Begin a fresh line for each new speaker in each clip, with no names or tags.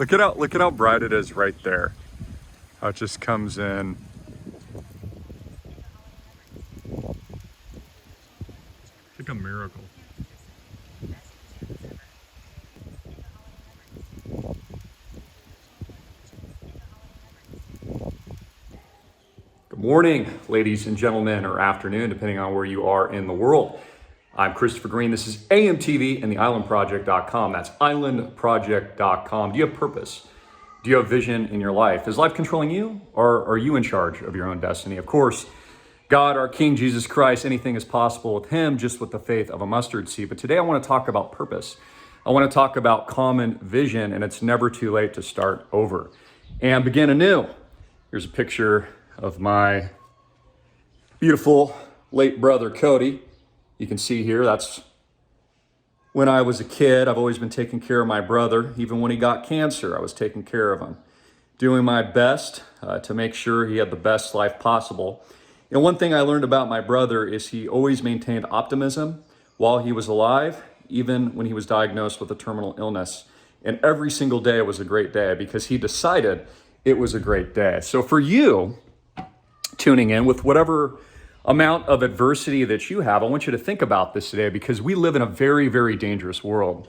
Look at how bright it is right there. How it just comes in. It's like a miracle. Good morning, ladies and gentlemen, or afternoon, depending on where you are in the world. I'm Christopher Greene. This is AMTV and the islandproject.com. That's islandproject.com. Do you have purpose? Do you have vision in your life? Is life controlling you, or are you in charge of your own destiny? Of course, God, our King, Jesus Christ, anything is possible with him, just with the faith of a mustard seed. But today I want to talk about purpose. I want to talk about common vision, and it's never too late to start over and begin anew. Here's a picture of my beautiful late brother, Cody. You can see here, that's when I was a kid. I've always been taking care of my brother. Even when he got cancer, I was taking care of him, doing my best to make sure he had the best life possible. You know, one thing I learned about my brother is he always maintained optimism while he was alive, even when he was diagnosed with a terminal illness. And every single day was a great day because he decided it was a great day. So for you tuning in, with whatever amount of adversity that you have, I want you to think about this today, because we live in a very, very dangerous world.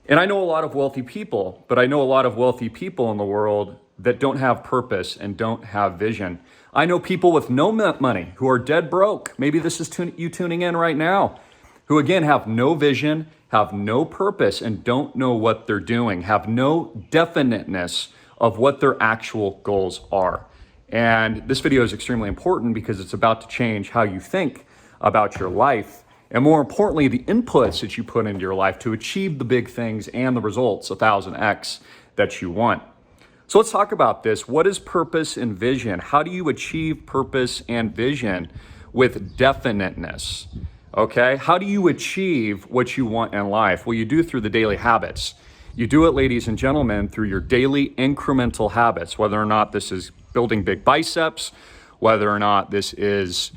And I know a lot of wealthy people, but I know a lot of wealthy people in the world that don't have purpose and don't have vision. I know people with no money who are dead broke. Maybe this is you tuning in right now, who again have no vision, have no purpose, and don't know what they're doing, have no definiteness of what their actual goals are. And this video is extremely important because it's about to change how you think about your life, and more importantly, the inputs that you put into your life to achieve the big things and the results 1000x that you want. So let's talk about this. What is purpose and vision? How do you achieve purpose and vision with definiteness? Okay, how do you achieve what you want in life? Well, you do through the daily habits. You do it, ladies and gentlemen, through your daily incremental habits, whether or not this is building big biceps, whether or not this is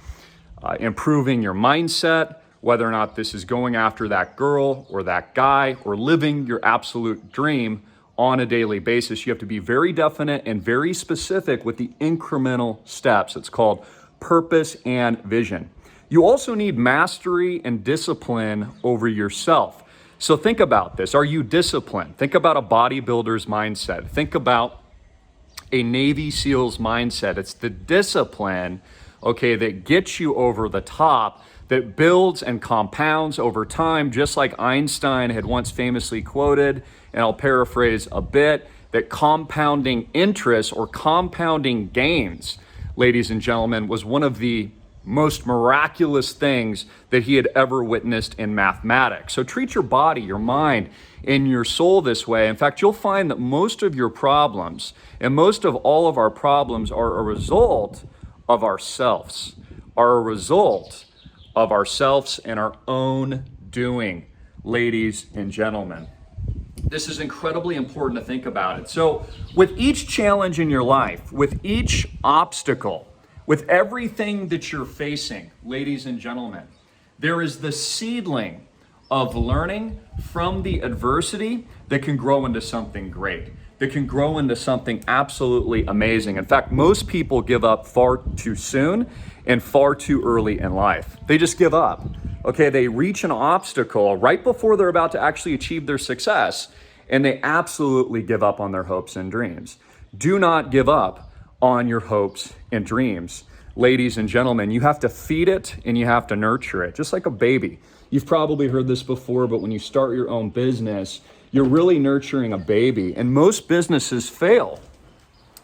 improving your mindset, whether or not this is going after that girl or that guy or living your absolute dream on a daily basis. You have to be very definite and very specific with the incremental steps. It's called purpose and vision. You also need mastery and discipline over yourself. So think about this. Are you disciplined? Think about a bodybuilder's mindset. Think about a Navy SEAL's mindset. It's the discipline, okay, that gets you over the top, that builds and compounds over time, just like Einstein had once famously quoted, and I'll paraphrase a bit, that compounding interest or compounding gains, ladies and gentlemen, was one of the most miraculous things that he had ever witnessed in mathematics. So treat your body, your mind, and your soul this way. In fact, you'll find that most of your problems and most of all of our problems are a result of ourselves, are a result of ourselves and our own doing, ladies and gentlemen. This is incredibly important to think about it. So with each challenge in your life, with each obstacle, with everything that you're facing, ladies and gentlemen, there is the seedling of learning from the adversity that can grow into something great, that can grow into something absolutely amazing. In fact, most people give up far too soon and far too early in life. They just give up. Okay, they reach an obstacle right before they're about to actually achieve their success, and they absolutely give up on their hopes and dreams. Do not give up on your hopes and dreams. Ladies and gentlemen, you have to feed it and you have to nurture it, just like a baby. You've probably heard this before, but when you start your own business, you're really nurturing a baby. And most businesses fail,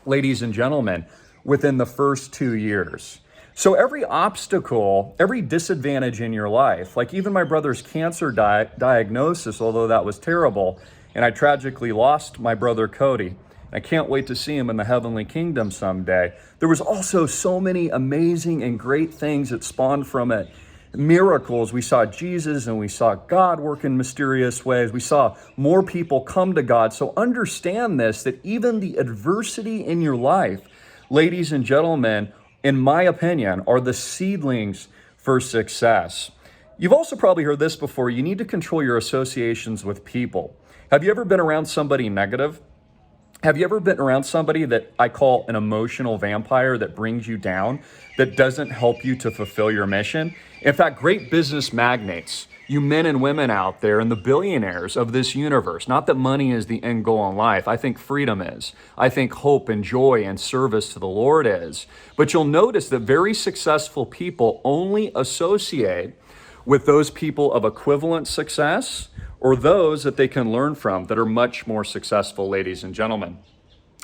ladies and gentlemen, within the first 2 years. So every obstacle, every disadvantage in your life, like even my brother's cancer diagnosis, although that was terrible, and I tragically lost my brother Cody, I can't wait to see him in the heavenly kingdom someday. There was also so many amazing and great things that spawned from it. Miracles. We saw Jesus and we saw God work in mysterious ways. We saw more people come to God. So understand this, that even the adversity in your life, ladies and gentlemen, in my opinion, are the seedlings for success. You've also probably heard this before. You need to control your associations with people. Have you ever been around somebody negative? Have you ever been around somebody that I call an emotional vampire that brings you down, that doesn't help you to fulfill your mission? In fact, great business magnates, you men and women out there and the billionaires of this universe, not that money is the end goal in life. I think freedom is. I think hope and joy and service to the Lord is. But you'll notice that very successful people only associate with those people of equivalent success or those that they can learn from that are much more successful, ladies and gentlemen.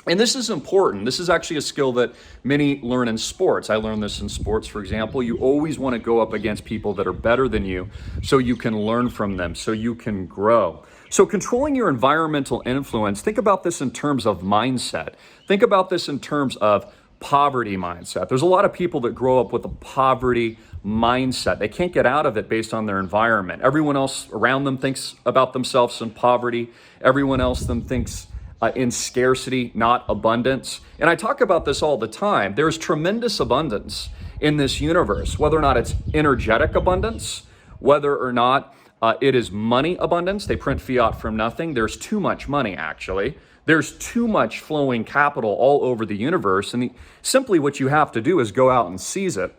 And this is important. This is actually a skill that many learn in sports. I learned this in sports, for example. You always want to go up against people that are better than you so you can learn from them, so you can grow. So controlling your environmental influence, think about this in terms of mindset. Think about this in terms of poverty mindset. There's a lot of people that grow up with a poverty mindset. They can't get out of it based on their environment. Everyone else around them thinks about themselves in poverty. Everyone else thinks in scarcity, not abundance. And I talk about this all the time. There's tremendous abundance in this universe, whether or not it's energetic abundance, whether or not it is money abundance. They print fiat from nothing. There's too much money, actually. There's too much flowing capital all over the universe. And simply what you have to do is go out and seize it.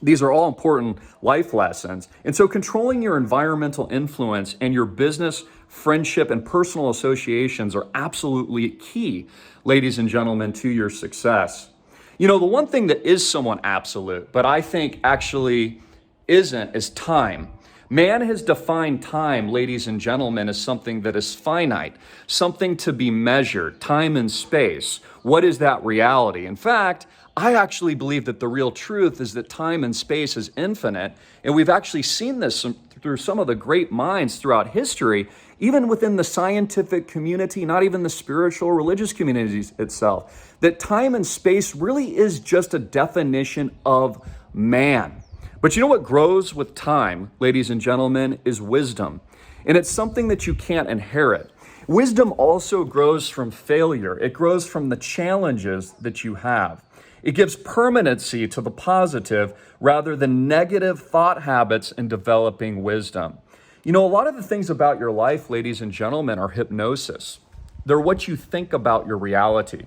These are all important life lessons. And so controlling your environmental influence and your business, friendship, and personal associations are absolutely key, ladies and gentlemen, to your success. You know, the one thing that is somewhat absolute, but I think actually isn't, is time. Man has defined time, ladies and gentlemen, as something that is finite, something to be measured, time and space. What is that reality? In fact, I actually believe that the real truth is that time and space is infinite, and we've actually seen this through some of the great minds throughout history, even within the scientific community, not even the spiritual religious communities itself, that time and space really is just a definition of man. But you know what grows with time, ladies and gentlemen, is wisdom. And it's something that you can't inherit. Wisdom also grows from failure. It grows from the challenges that you have. It gives permanency to the positive rather than negative thought habits in developing wisdom. You know, a lot of the things about your life, ladies and gentlemen, are hypnosis. They're what you think about your reality.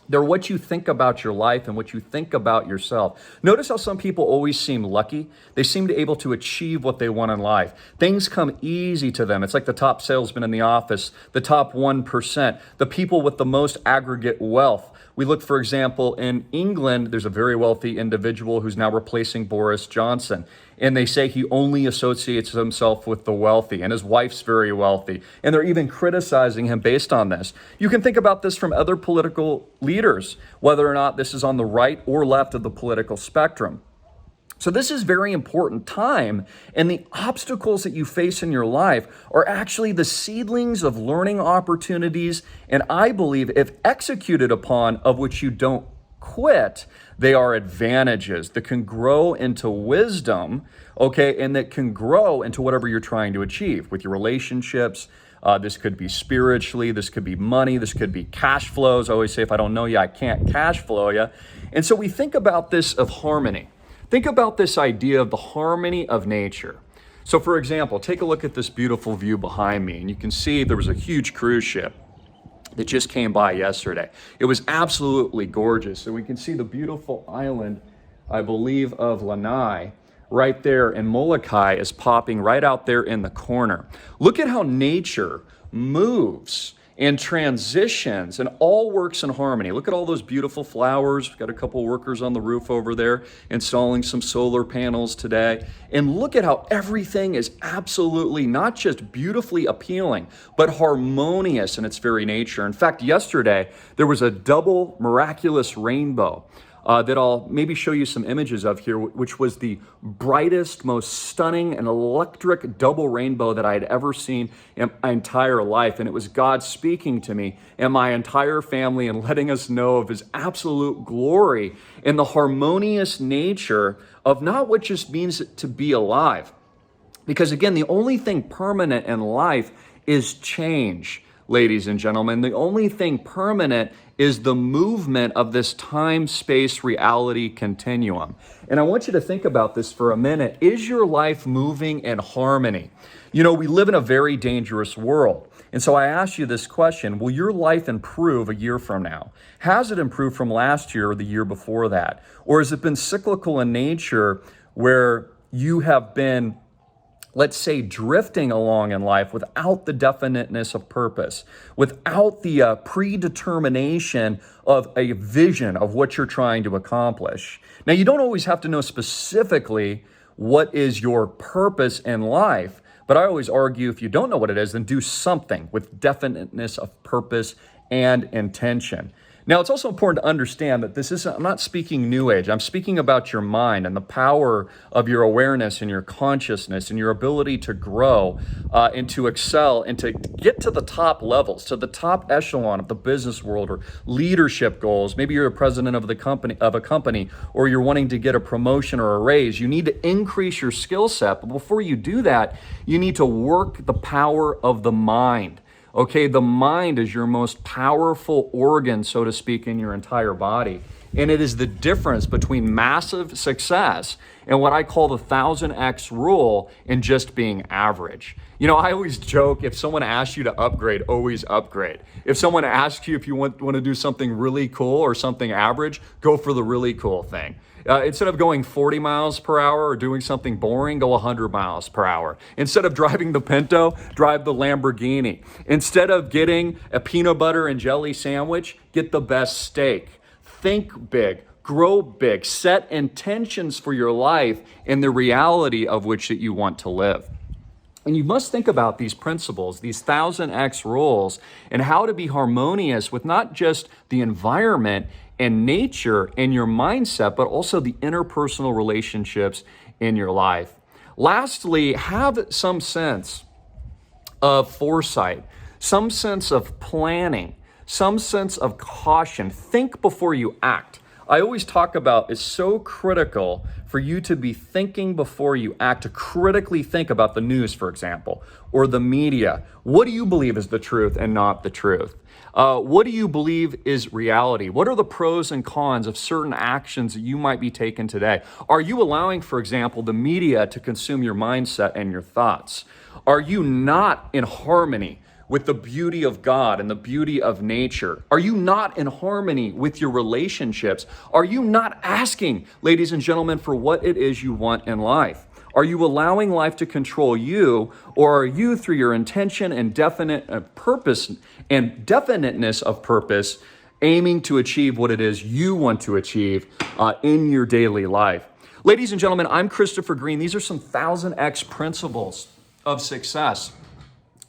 They're what you think about your life and what you think about yourself. Notice how some people always seem lucky. They seem to be able to achieve what they want in life. Things come easy to them. It's like the top salesman in the office, the top 1%, the people with the most aggregate wealth. We look, for example, in England, there's a very wealthy individual who's now replacing Boris Johnson. And they say he only associates himself with the wealthy, and his wife's very wealthy. And they're even criticizing him based on this. You can think about this from other political leaders, whether or not this is on the right or left of the political spectrum. So this is very important. Time and the obstacles that you face in your life are actually the seedlings of learning opportunities, and I believe if executed upon, of which you don't quit, they are advantages that can grow into wisdom, okay, and that can grow into whatever you're trying to achieve with your relationships. This could be spiritually, this could be money, this could be cash flows. I always say, if I don't know you, I can't cash flow you. And so we think about this of harmony. Think about this idea of the harmony of nature. So for example, take a look at this beautiful view behind me, and you can see there was a huge cruise ship that just came by yesterday. It was absolutely gorgeous. And we can see the beautiful island, I believe, of Lanai right there, and Molokai is popping right out there in the corner. Look at how nature moves and transitions and all works in harmony. Look at all those beautiful flowers. We've got a couple workers on the roof over there installing some solar panels today. And look at how everything is absolutely not just beautifully appealing, but harmonious in its very nature. In fact, yesterday, there was a double miraculous rainbow that I'll maybe show you some images of here, which was the brightest, most stunning and electric double rainbow that I had ever seen in my entire life. And it was God speaking to me and my entire family and letting us know of his absolute glory and the harmonious nature of not what just means to be alive. Because again, the only thing permanent in life is change, ladies and gentlemen. The only thing permanent is the movement of this time-space reality continuum. And I want you to think about this for a minute. Is your life moving in harmony? You know, we live in a very dangerous world. And so I ask you this question: will your life improve a year from now? Has it improved from last year or the year before that? Or has it been cyclical in nature where you have been, let's say, drifting along in life without the definiteness of purpose, without the predetermination of a vision of what you're trying to accomplish? Now, you don't always have to know specifically what is your purpose in life, but I always argue if you don't know what it is, then do something with definiteness of purpose and intention. Now, it's also important to understand that I'm not speaking New Age. I'm speaking about your mind and the power of your awareness and your consciousness and your ability to grow and to excel and to get to the top levels, to the top echelon of the business world or leadership goals. Maybe you're a president of a company, or you're wanting to get a promotion or a raise. You need to increase your skill set. But before you do that, you need to work the power of the mind. Okay, the mind is your most powerful organ, so to speak, in your entire body. And it is the difference between massive success and what I call the 1000x rule and just being average. You know, I always joke, if someone asks you to upgrade, always upgrade. If someone asks you if you want to do something really cool or something average, go for the really cool thing. Instead of going 40 miles per hour or doing something boring, go 100 miles per hour. Instead of driving the Pinto, drive the Lamborghini. Instead of getting a peanut butter and jelly sandwich, get the best steak. Think big, grow big, set intentions for your life and the reality of which that you want to live. And you must think about these principles, these 1000x rules, and how to be harmonious with not just the environment and nature and your mindset, but also the interpersonal relationships in your life. Lastly, have some sense of foresight, some sense of planning, some sense of caution. Think before you act. I always talk about it's so critical for you to be thinking before you act, to critically think about the news, for example, or the media. What do you believe is the truth and not the truth? What do you believe is reality? What are the pros and cons of certain actions that you might be taking today? Are you allowing, for example, the media to consume your mindset and your thoughts? Are you not in harmony with the beauty of God and the beauty of nature? Are you not in harmony with your relationships? Are you not asking, ladies and gentlemen, for what it is you want in life? Are you allowing life to control you, or are you, through your intention and definite purpose and definiteness of purpose, aiming to achieve what it is you want to achieve in your daily life? Ladies and gentlemen, I'm Christopher Greene. These are some 1000x principles of success.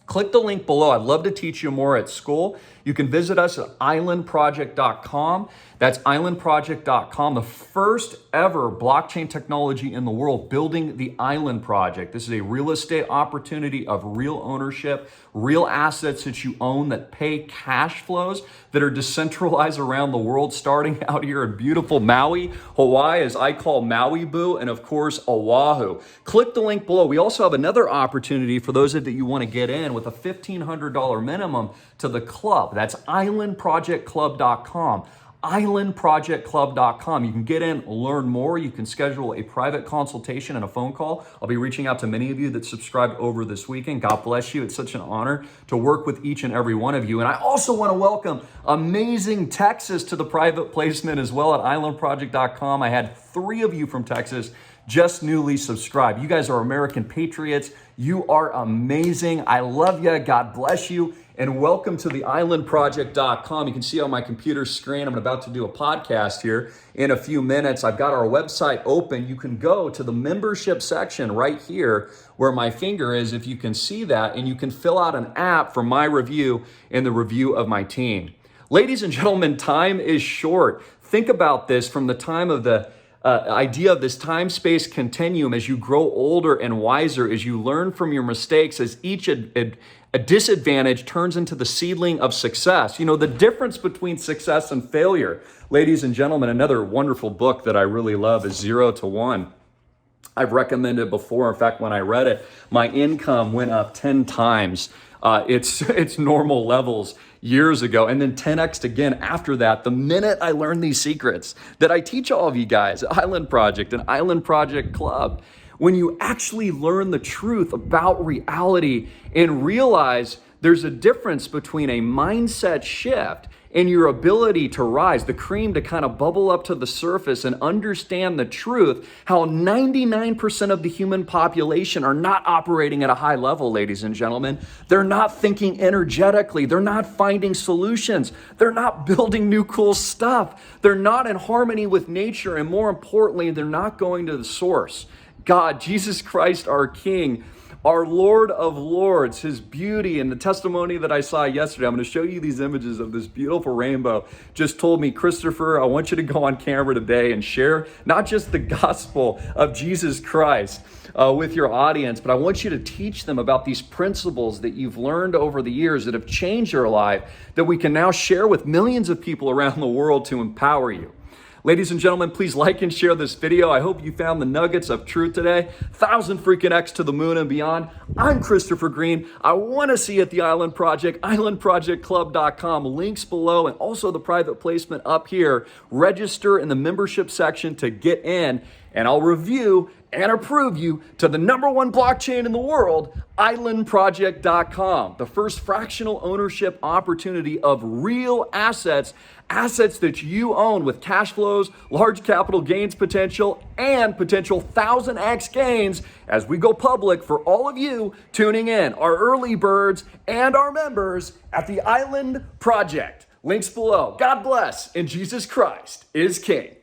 Click the link below. I'd love to teach you more at school. You can visit us at islandproject.com. That's islandproject.com, the first ever blockchain technology in the world, building the Island Project. This is a real estate opportunity of real ownership, real assets that you own that pay cash flows that are decentralized around the world, starting out here in beautiful Maui, Hawaii, as I call Maui Boo, and of course, Oahu. Click the link below. We also have another opportunity for those that you want to get in with a $1,500 minimum to the club. That's islandprojectclub.com. islandprojectclub.com. You can get in, learn more. You can schedule a private consultation and a phone call. I'll be reaching out to many of you that subscribed over this weekend. God bless you. It's such an honor to work with each and every one of you. And I also want to welcome amazing Texas to the private placement as well at islandproject.com. I had 3 of you from Texas just newly subscribed. You guys are American patriots. You are amazing. I love you. God bless you. And welcome to the islandproject.com. You can see on my computer screen, I'm about to do a podcast here in a few minutes. I've got our website open. You can go to the membership section right here where my finger is, if you can see that, and you can fill out an app for my review and the review of my team. Ladies and gentlemen, time is short. Think about this from the time of the idea of this time-space continuum as you grow older and wiser, as you learn from your mistakes, as each a disadvantage turns into the seedling of success. You know, the difference between success and failure. Ladies and gentlemen, another wonderful book that I really love is 0 to 1. I've recommended it before. In fact, when I read it, my income went up 10 times its normal levels years ago, and then 10x again after that, the minute I learned these secrets that I teach all of you guys at Island Project and Island Project Club. When you actually learn the truth about reality and realize There's a difference between a mindset shift and your ability to rise, the cream to kind of bubble up to the surface and understand the truth, how 99% of the human population are not operating at a high level, ladies and gentlemen. They're not thinking energetically. They're not finding solutions. They're not building new cool stuff. They're not in harmony with nature. And more importantly, they're not going to the source. God, Jesus Christ, our King, our Lord of Lords, his beauty, and the testimony that I saw yesterday. I'm going to show you these images of this beautiful rainbow. Just told me, Christopher, I want you to go on camera today and share not just the gospel of Jesus Christ with your audience, but I want you to teach them about these principles that you've learned over the years that have changed your life, that we can now share with millions of people around the world to empower you. Ladies and gentlemen, please like and share this video. I hope you found the nuggets of truth today. 1,000 freaking X to the moon and beyond. I'm Christopher Greene. I want to see you at the Island Project, islandprojectclub.com. Links below and also the private placement up here. Register in the membership section to get in, and I'll review and approve you to the #1 blockchain in the world, islandproject.com. The first fractional ownership opportunity of real assets that you own with cash flows, large capital gains potential, and potential 1,000x gains as we go public for all of you tuning in, our early birds and our members at the Island Project. Links below. God bless, and Jesus Christ is King.